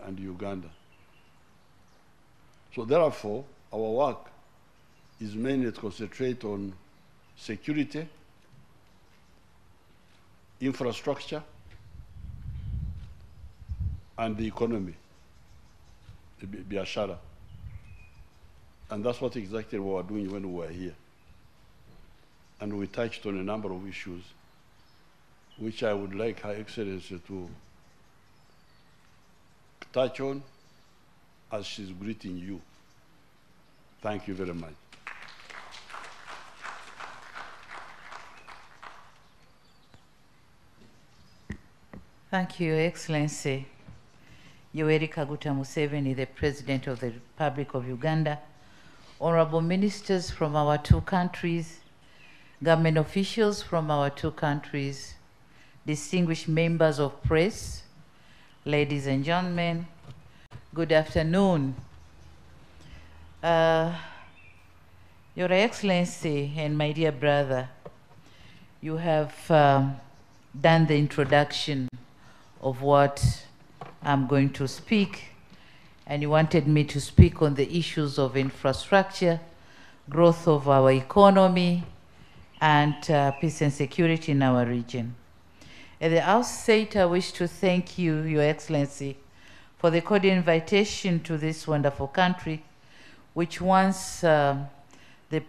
and Uganda. So therefore, our work is mainly to concentrate on security, infrastructure, and the economy, the biashara. And that's what exactly we were doing when we were here. And we touched on a number of issues, which I would like Her Excellency to touch on as she's greeting you. Thank you very much. Thank you, Your Excellency. Yoweri Kaguta Museveni, the President of the Republic of Uganda, honorable ministers from our two countries, government officials from our two countries, distinguished members of press, ladies and gentlemen, good afternoon. Your Excellency and my dear brother, you have done the introduction of what I'm going to speak, and you wanted me to speak on the issues of infrastructure, growth of our economy, and peace and security in our region. At the outset, I wish to thank you, Your Excellency, for the cordial invitation to this wonderful country, which once the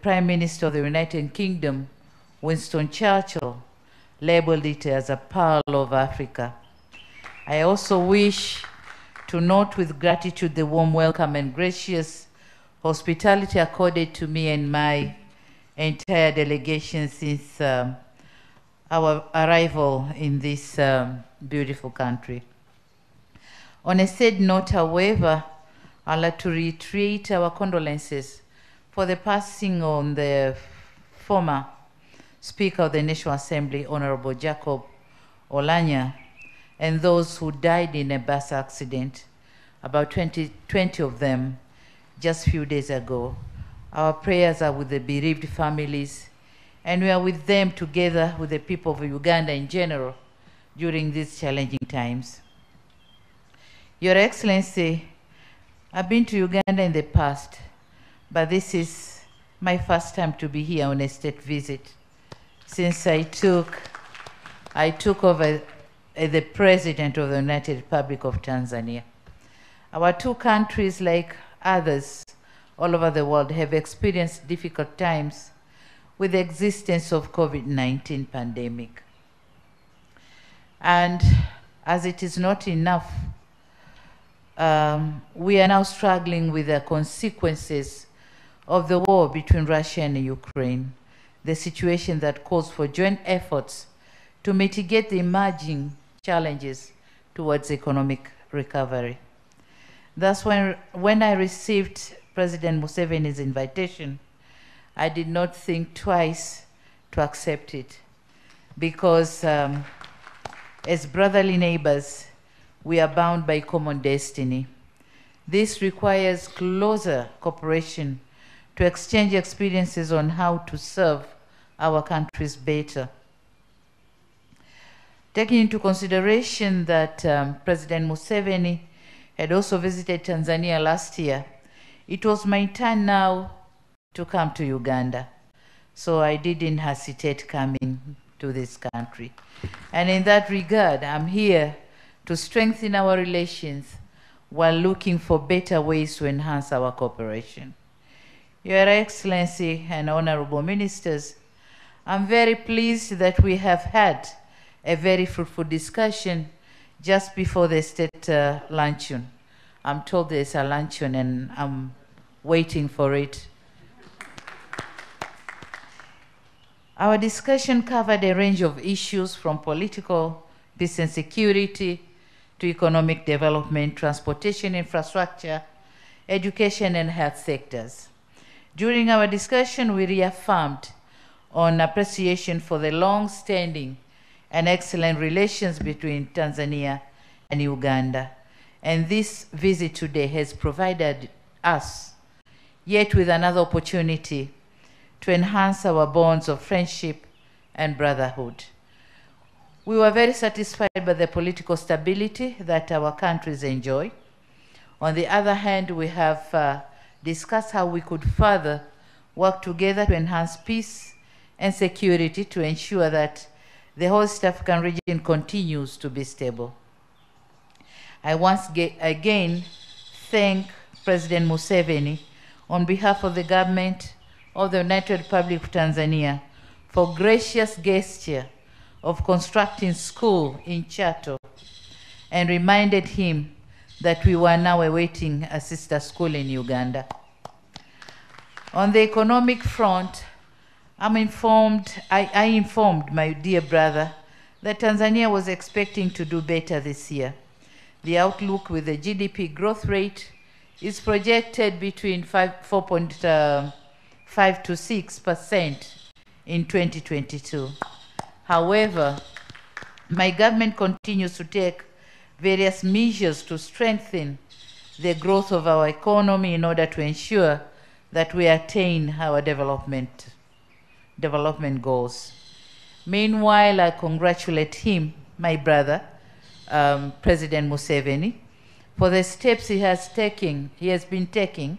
Prime Minister of the United Kingdom, Winston Churchill, labeled it as a pearl of Africa. I also wish to note with gratitude the warm welcome and gracious hospitality accorded to me and my entire delegation since our arrival in this beautiful country. On a sad note, however, I'd like to reiterate our condolences for the passing on the former Speaker of the National Assembly, Honorable Jacob Olanya, and those who died in a bus accident, about 20 of them, just a few days ago. Our prayers are with the bereaved families, and we are with them together with the people of Uganda in general during these challenging times. Your Excellency, I've been to Uganda in the past, but this is my first time to be here on a state visit since I took over as the President of the United Republic of Tanzania. Our two countries, like others all over the world, have experienced difficult times with the existence of COVID-19 pandemic. And as it is not enough, we are now struggling with the consequences of the war between Russia and Ukraine, the situation that calls for joint efforts to mitigate the emerging challenges towards economic recovery. Thus, when I received President Museveni's invitation, I did not think twice to accept it, because as brotherly neighbors, we are bound by common destiny. This requires closer cooperation to exchange experiences on how to serve our countries better. Taking into consideration that President Museveni had also visited Tanzania last year, it was my turn now to come to Uganda. So I didn't hesitate coming to this country. And in that regard, I'm here to strengthen our relations while looking for better ways to enhance our cooperation. Your Excellency and honorable ministers, I'm very pleased that we have had a very fruitful discussion just before the state luncheon. I'm told there's a luncheon and I'm waiting for it. Our discussion covered a range of issues from political, peace and security, to economic development, transportation infrastructure, education and health sectors. During our discussion, we reaffirmed on appreciation for the long-standing and excellent relations between Tanzania and Uganda. And this visit today has provided us yet with another opportunity to enhance our bonds of friendship and brotherhood. We were very satisfied by the political stability that our countries enjoy, On the other hand, we have discussed how we could further work together to enhance peace and security to ensure that the whole East African region continues to be stable. I once again thank President Museveni on behalf of the government of the United Republic of Tanzania for gracious gesture of constructing school in Chato, and reminded him that we were now awaiting a sister school in Uganda. On the economic front, I informed my dear brother that Tanzania was expecting to do better this year. The outlook with the GDP growth rate is projected between 4.5 to 6% in 2022. However, my government continues to take various measures to strengthen the growth of our economy in order to ensure that we attain our development goals. Meanwhile, I congratulate him, my brother, President Museveni, for the steps he has been taking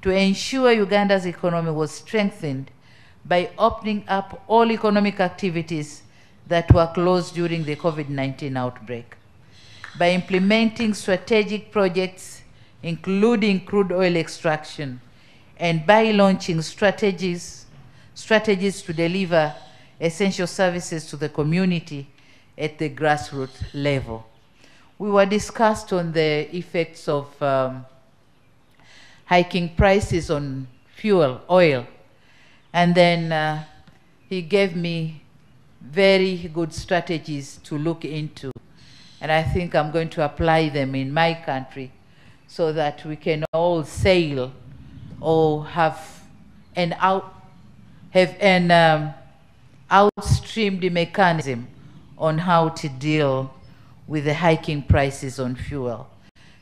to ensure Uganda's economy was strengthened by opening up all economic activities that were closed during the COVID-19 outbreak, by implementing strategic projects, including crude oil extraction, and by launching strategies to deliver essential services to the community at the grassroots level. We were discussed on the effects of hiking prices on fuel, oil, and then he gave me very good strategies to look into, and I think I'm going to apply them in my country so that we can all sail or have an outstreamed mechanism on how to deal with the hiking prices on fuel.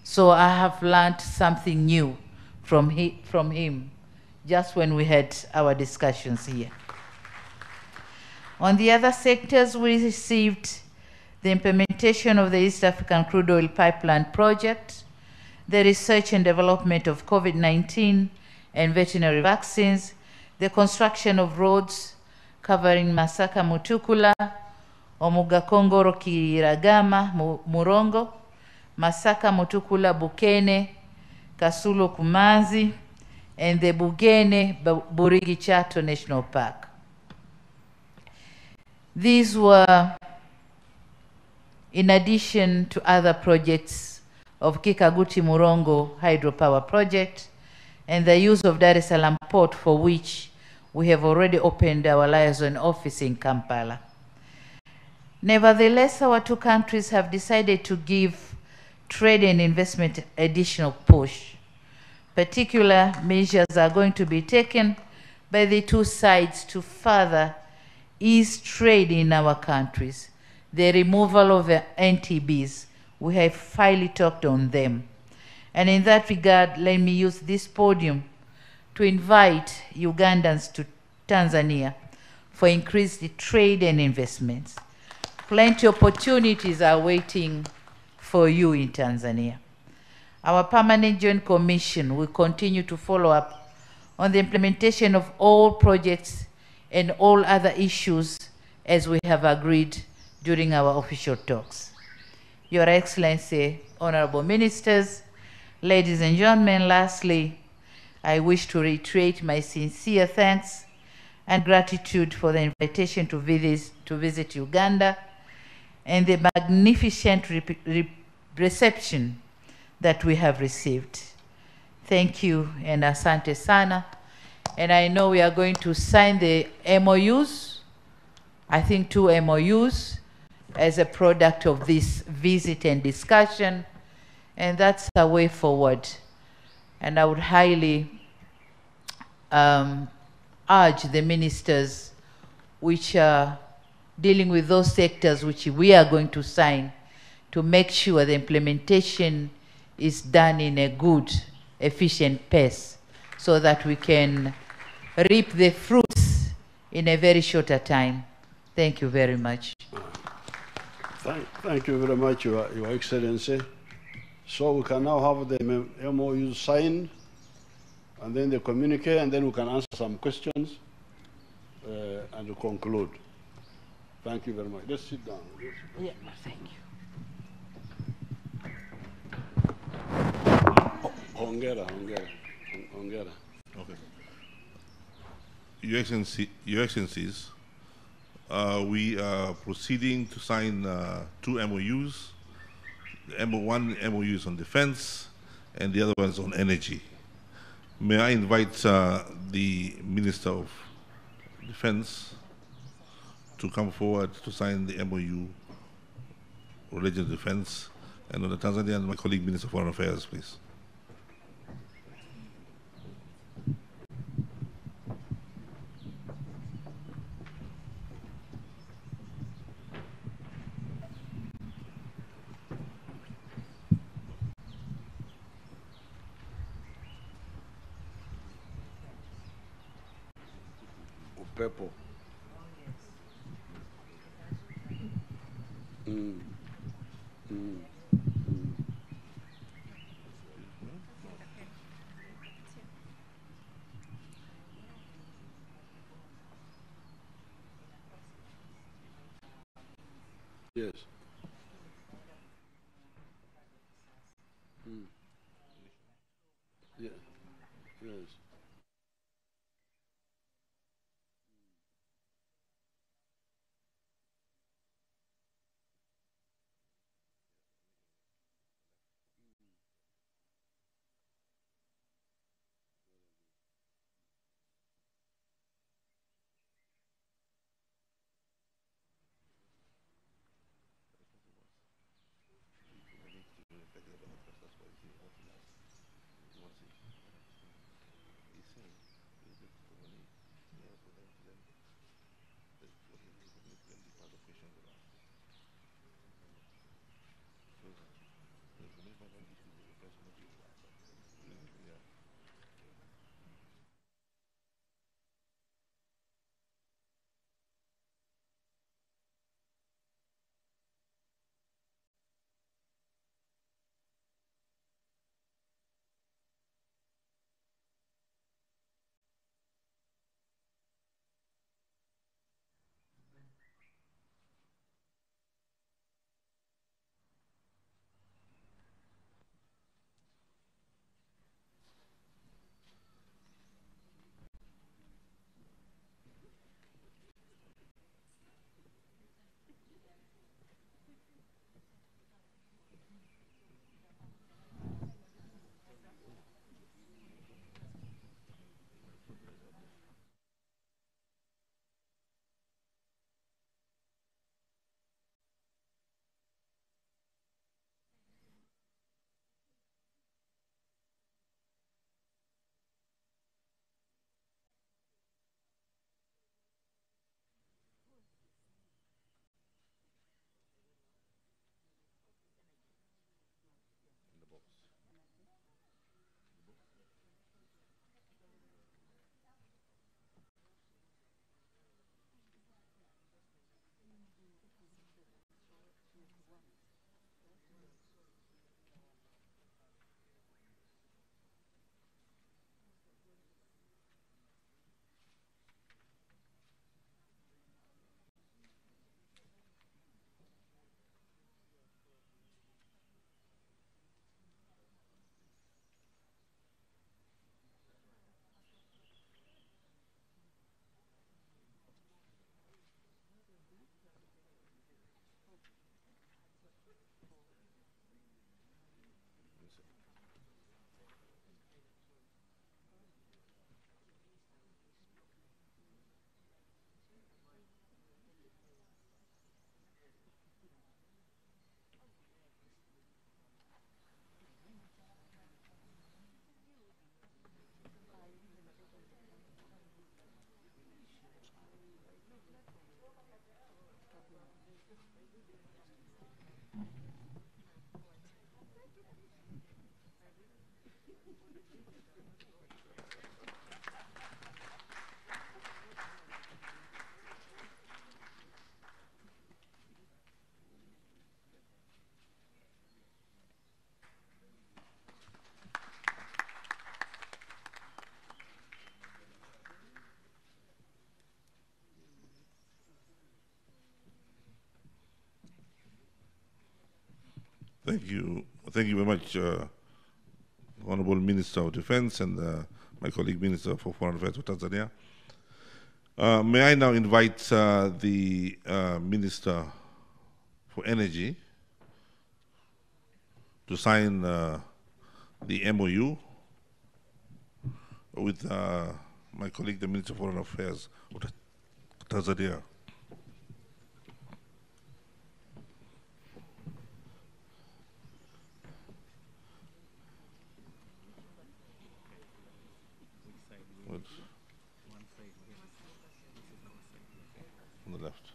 So I have learned something new from him just when we had our discussions here. On the other sectors, we received the implementation of the East African Crude Oil Pipeline Project, the research and development of COVID-19 and veterinary vaccines, the construction of roads covering Masaka Mutukula, Omuga Kongoro Kiragama Murongo, Masaka Mutukula Bukene, Kasulo Kumazi, and the Bugene Burigi Chato National Park. These were in addition to other projects of Kikaguti Murongo hydropower project and the use of Dar es Salaam port, for which we have already opened our liaison office in Kampala. Nevertheless, our two countries have decided to give trade and investment additional push. Particular measures are going to be taken by the two sides to further ease trade in our countries. The removal of the NTBs, we have highly talked on them. And in that regard, let me use this podium to invite Ugandans to Tanzania for increased trade and investments. Plenty of opportunities are waiting for you in Tanzania. Our Permanent Joint Commission will continue to follow up on the implementation of all projects and all other issues as we have agreed during our official talks. Your Excellency, Honorable Ministers, ladies and gentlemen, lastly, I wish to reiterate my sincere thanks and gratitude for the invitation to visit Uganda and the magnificent reception that we have received. Thank you and asante sana. And I know we are going to sign the MOUs, I think 2 MOUs, as a product of this visit and discussion, and that's the way forward. And I would highly urge the ministers which are dealing with those sectors which we are going to sign to make sure the implementation is done in a good, efficient pace so that we can reap the fruits in a very shorter time. Thank you very much. Thank you very much, Your Excellency. So we can now have the MOU signed, and then they communicate, and then we can answer some questions and conclude. Thank you very much. Let's sit down. Yeah, thank you. Hongera. Okay. Your Excellencies, we are proceeding to sign 2 MOUs. One MOU is on defense, and the other one is on energy. May I invite the Minister of Defense to come forward to sign the MOU related to defense, and on the Tanzania, my colleague Minister of Foreign Affairs, please. Upepo. Yes. Yeah. Yes. Thank you. Thank you very much, Honorable Minister of Defense and my colleague Minister for Foreign Affairs of Tanzania. May I now invite the Minister for Energy to sign the MOU with my colleague, the Minister of Foreign Affairs of Tanzania. On the left.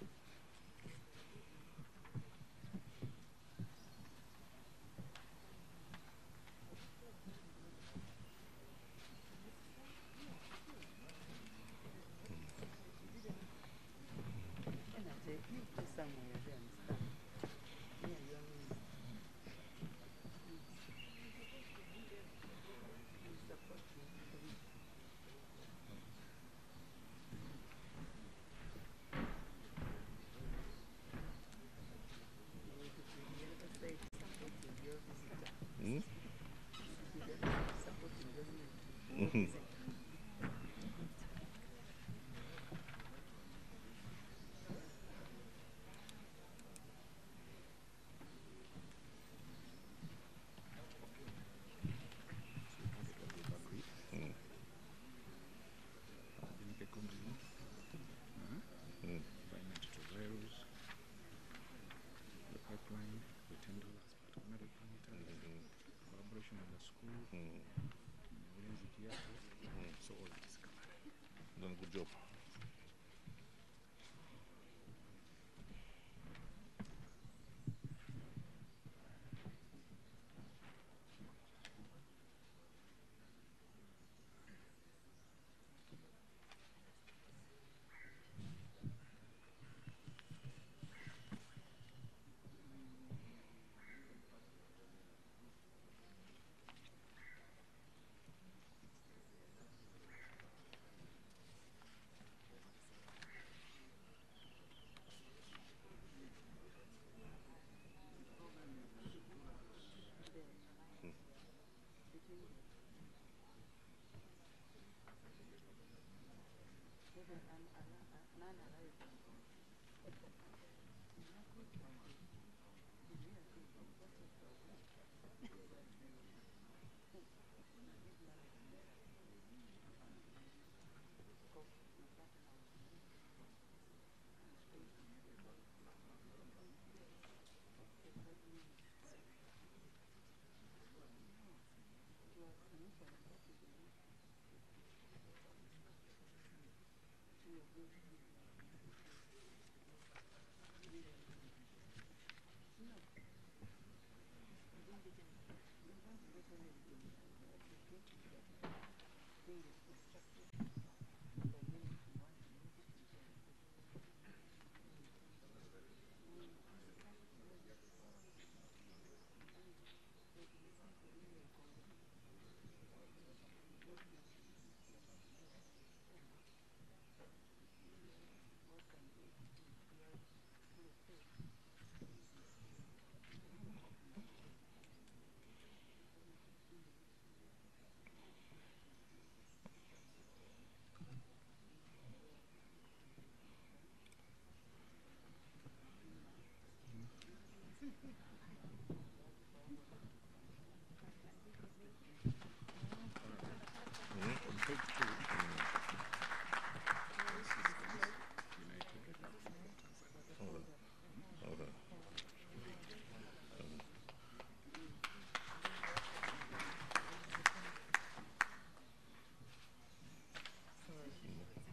Done a good job.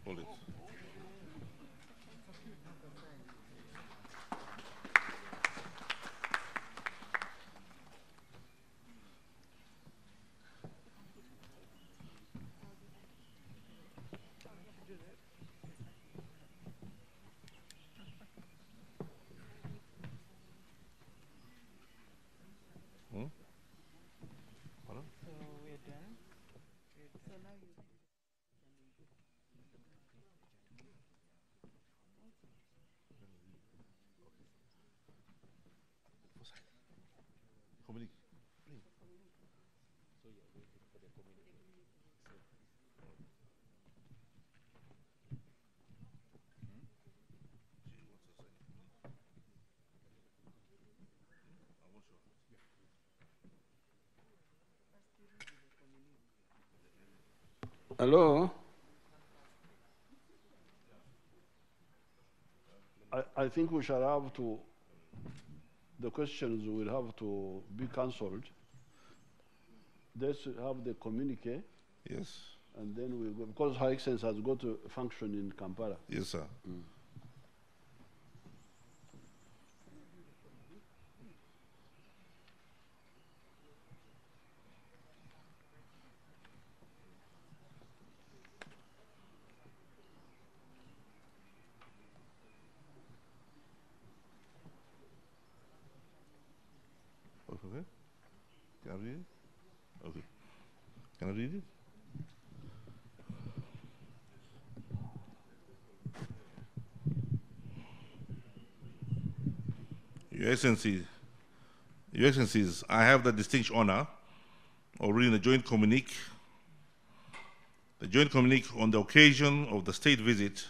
Hold it. communique. Hello? I think we shall have to, the questions will have to be cancelled. Let's have the communique, Yes. and then we'll go, because Her Excellency has got a function in Kampala. Yes, sir. Okay. Can I read it? Okay. Can I read it? Your Excellencies, I have the distinct honor of reading the joint communique. The joint communique on the occasion of the state visit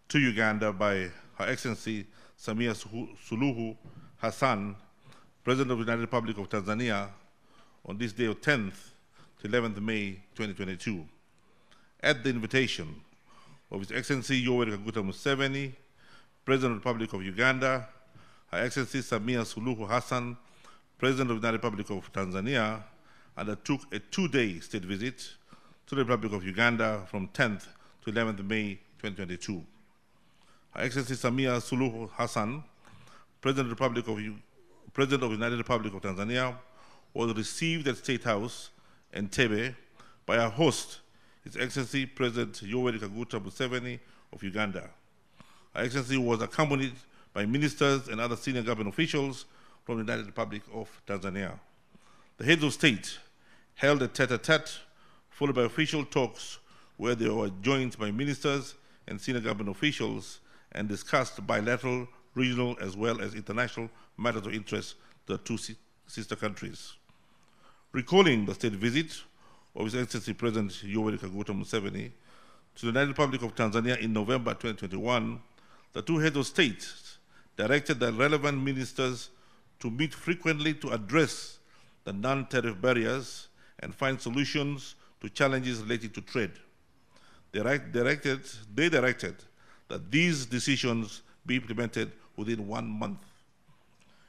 to Uganda by Her Excellency Samia Suluhu Hassan, President of the United Republic of Tanzania, on this day of 10th to 11th May 2022, at the invitation of His Excellency Yoweri Kaguta Museveni, President of the Republic of Uganda, Her Excellency Samia Suluhu Hassan, President of the United Republic of Tanzania, undertook a two-day state visit to the Republic of Uganda from 10th to 11th May 2022. Her Excellency Samia Suluhu Hassan, President of the United Republic of Tanzania, was received at State House, Entebbe, by our host, His Excellency President Yoweri Kaguta Museveni of Uganda. Her Excellency was accompanied by ministers and other senior government officials from the United Republic of Tanzania. The heads of state held a tete-a-tete, followed by official talks where they were joined by ministers and senior government officials and discussed bilateral, regional, as well as international matters of interest to the two sister countries. Recalling the state visit of His Excellency President Yoweri Kaguta Museveni to the United Republic of Tanzania in November 2021, the two heads of state directed the relevant ministers to meet frequently to address the non-tariff barriers and find solutions to challenges related to trade. They directed that these decisions be implemented within 1 month.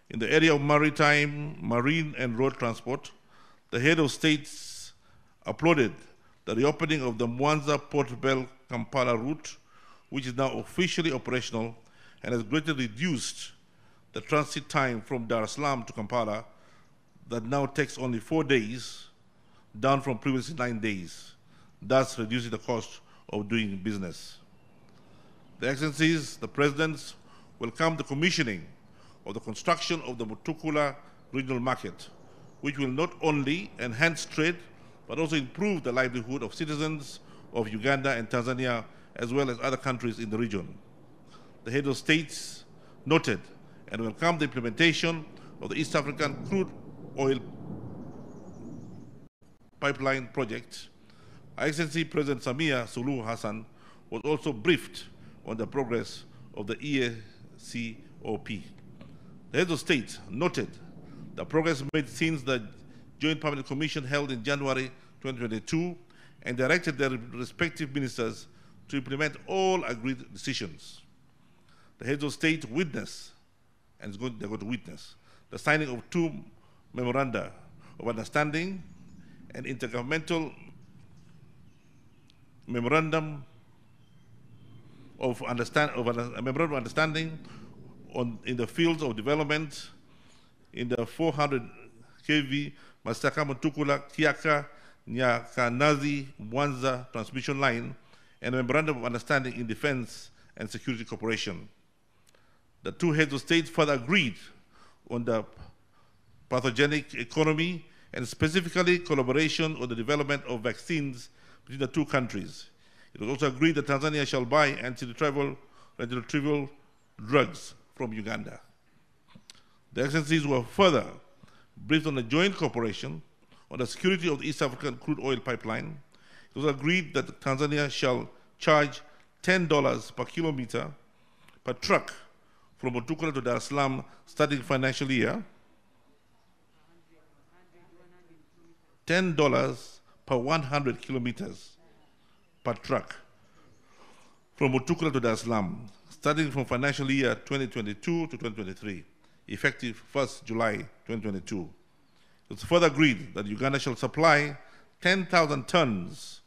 In the area of maritime, marine, and road transport, the head of states applauded the reopening of the Mwanza-Port Bell Kampala route, which is now officially operational and has greatly reduced the transit time from Dar es Salaam to Kampala that now takes only 4 days, down from previously 9 days, thus reducing the cost of doing business. The Excellencies, the Presidents, welcome the commissioning of the construction of the Mutukula regional market, which will not only enhance trade, but also improve the livelihood of citizens of Uganda and Tanzania, as well as other countries in the region. The head of states noted and welcomed the implementation of the East African crude oil pipeline project. Her Excellency President Samia Suluhu Hassan was also briefed on the progress of the EACOP. The heads of state noted the progress made since the Joint Permanent Commission held in January 2022 and directed their respective ministers to implement all agreed decisions. The heads of state witnessed, and they're going to witness, the signing of 2 memoranda of understanding and intergovernmental memorandum of understanding in the fields of development in the 400 kV Masaka Mutukula Kiaka Nyakanazi Mwanza transmission line and a memorandum of understanding in defense and security cooperation. The two heads of state further agreed on the pathogenic economy and specifically collaboration on the development of vaccines between the two countries. It was also agreed that Tanzania shall buy antiretroviral drugs from Uganda. The Excellencies were further briefed on a joint cooperation on the security of the East African crude oil pipeline. It was agreed that Tanzania shall charge $10 per kilometer per truck from Mutukula to Dar es Salaam starting financial year, $10 per 100 kilometers per truck from Mutukula to Dar es Salaam starting from financial year 2022 to 2023, effective 1st July 2022. It was further agreed that Uganda shall supply 10,000 tons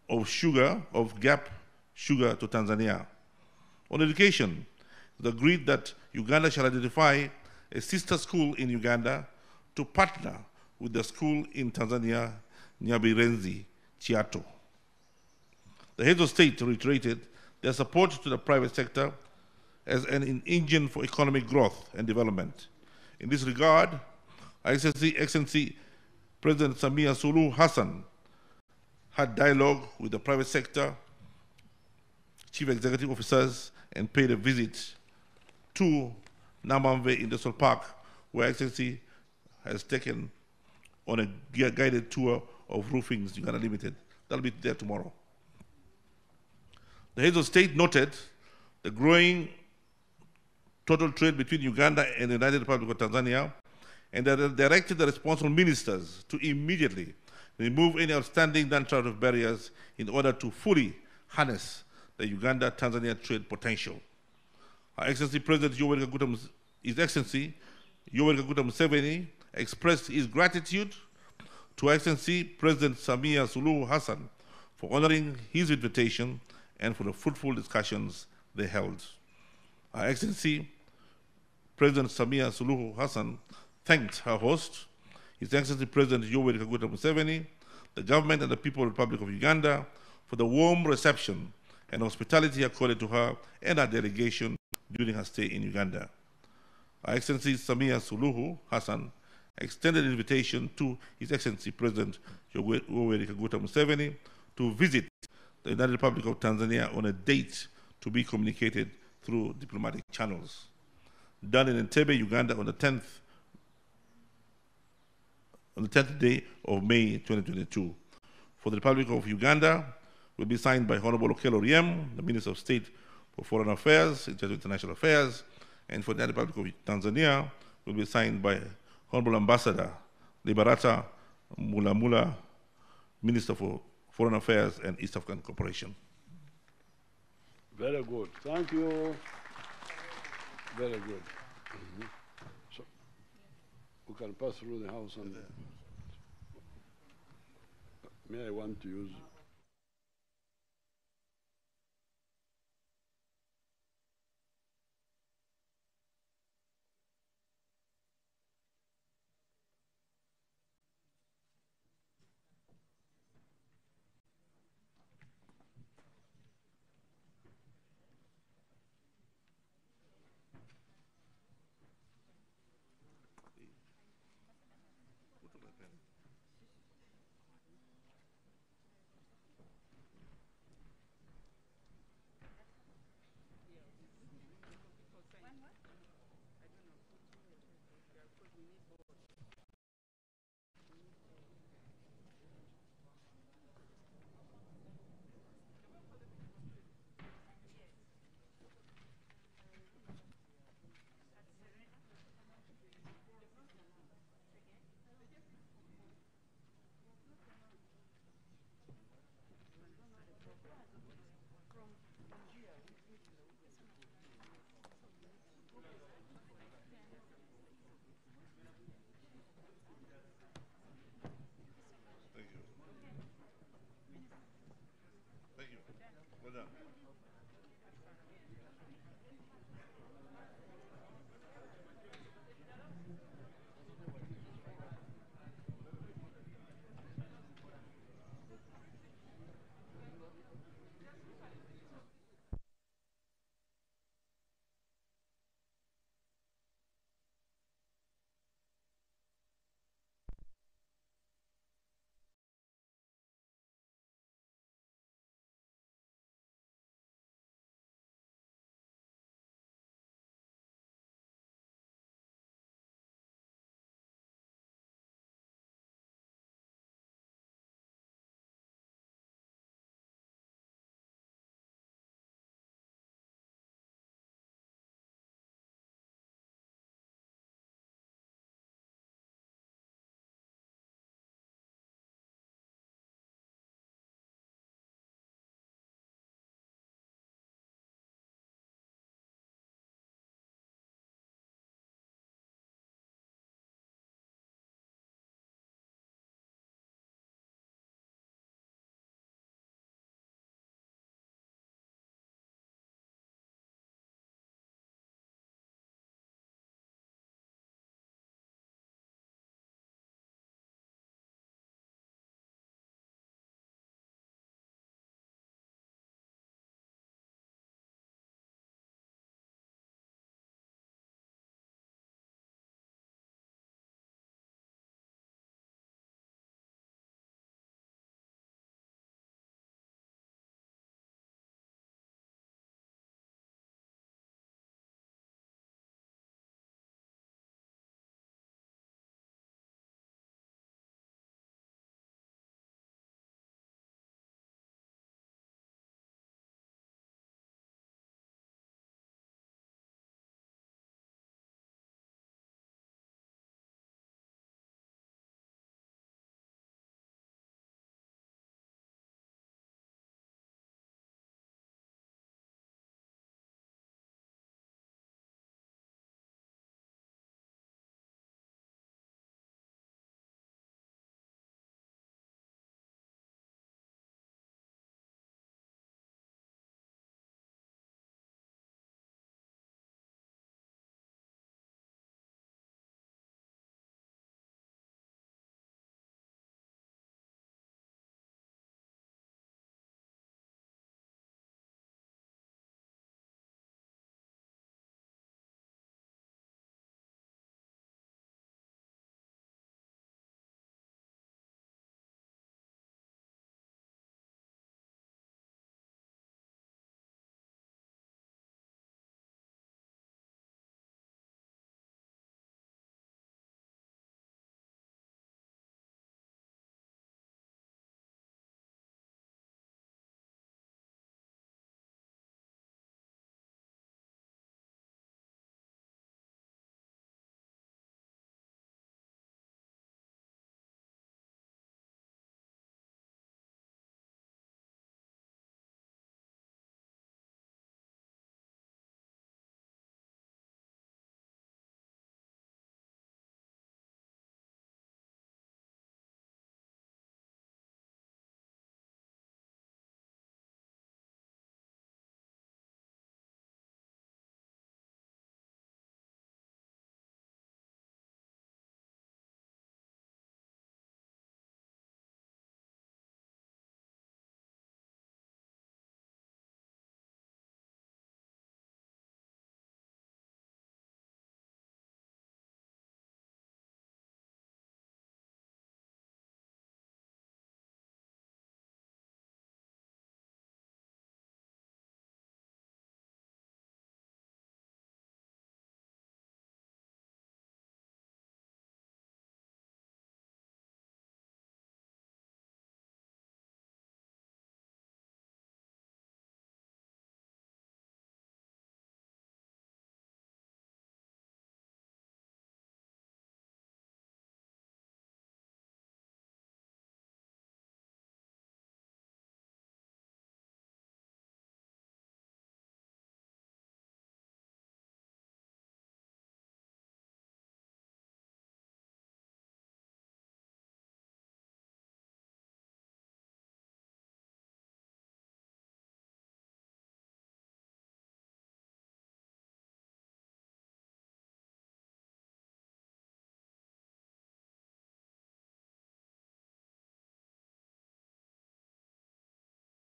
of sugar, of gap sugar to Tanzania. On education, it was agreed that Uganda shall identify a sister school in Uganda to partner with the school in Tanzania, Nyabirenzi, Chiato. The heads of state reiterated their support to the private sector as an engine for economic growth and development. In this regard, Excellency President Samia Suluhu Hassan had dialogue with the private sector, chief executive officers, and paid a visit to Namamve Industrial Park, where Excellency has taken on a guided tour of Roofings Uganda Limited. That'll be there tomorrow. The heads of state noted the growing total trade between Uganda and the United Republic of Tanzania, and they directed the responsible ministers to immediately remove any outstanding non-tariff barriers in order to fully harness the Uganda-Tanzania trade potential. Her Excellency President His Excellency Yoweri Kaguta Museveni expressed his gratitude to Excellency President Samia Suluhu Hassan for honoring his invitation and for the fruitful discussions they held. Her Excellency President Samia Suluhu Hassan thanked her host, His Excellency President Yoweri Kaguta Museveni, the government and the people of the Republic of Uganda for the warm reception and hospitality accorded to her and her delegation during her stay in Uganda. Her Excellency Samia Suluhu Hassan extended an invitation to His Excellency President Yoweri Kaguta Museveni to visit the United Republic of Tanzania on a date to be communicated through diplomatic channels. Done in Entebbe, Uganda on the 10th day of May 2022. For the Republic of Uganda, will be signed by Honorable Okello Oryem, the Minister of State for Foreign Affairs, in charge of International Affairs, and for the Republic of Tanzania, will be signed by Honorable Ambassador Liberata Mulamula, Minister for Foreign Affairs and East African Cooperation. Very good. Thank you. Very good. So we can pass through the house and may I want to use